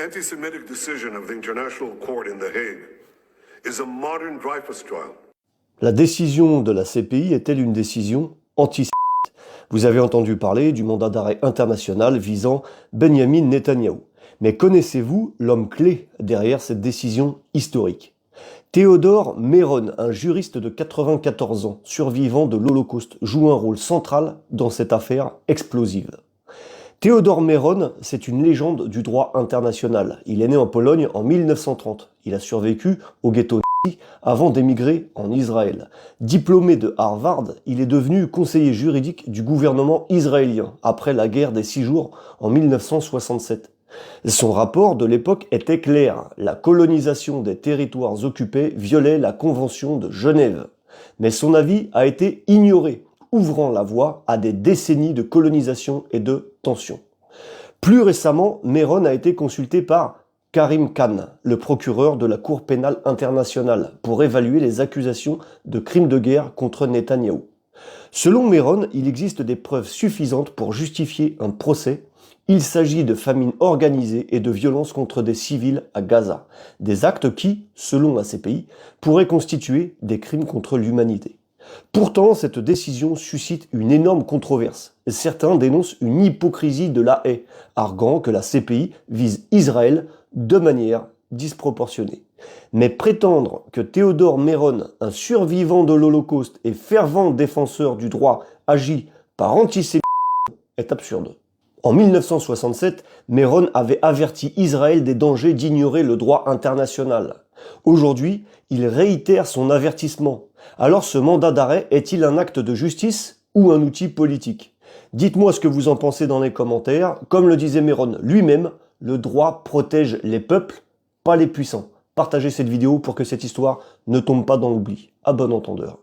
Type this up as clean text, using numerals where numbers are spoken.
Anti-Semitic decision of the International Court in The Hague is a modern Dreyfus trial. La décision de la CPI est-elle une décision antisémite? Vous avez entendu parler du mandat d'arrêt international visant Benjamin Netanyahou. Mais connaissez-vous l'homme clé derrière cette décision historique? Théodore Meron, un juriste de 94 ans, survivant de l'Holocauste, joue un rôle central dans cette affaire explosive. Théodore Meron, c'est une légende du droit international. Il est né en Pologne en 1930. Il a survécu au ghetto nazi avant d'émigrer en Israël. Diplômé de Harvard, il est devenu conseiller juridique du gouvernement israélien après la guerre des 6 jours en 1967. Son rapport de l'époque était clair. La colonisation des territoires occupés violait la Convention de Genève. Mais son avis a été ignoré, ouvrant la voie à des décennies de colonisation et de tensions. Plus récemment, Meron a été consulté par Karim Khan, le procureur de la Cour pénale internationale, pour évaluer les accusations de crimes de guerre contre Netanyahou. Selon Meron, il existe des preuves suffisantes pour justifier un procès. Il s'agit de famine organisée et de violences contre des civils à Gaza, des actes qui, selon la CPI, pourraient constituer des crimes contre l'humanité. Pourtant, cette décision suscite une énorme controverse. Certains dénoncent une hypocrisie de la haie, arguant que la CPI vise Israël de manière disproportionnée. Mais prétendre que Théodore Meron, un survivant de l'Holocauste et fervent défenseur du droit, agit par antisémitisme est absurde. En 1967, Meron avait averti Israël des dangers d'ignorer le droit international. Aujourd'hui, il réitère son avertissement. Alors ce mandat d'arrêt est-il un acte de justice ou un outil politique? Dites-moi ce que vous en pensez dans les commentaires. Comme le disait Meron lui-même, le droit protège les peuples, pas les puissants. Partagez cette vidéo pour que cette histoire ne tombe pas dans l'oubli. À bon entendeur.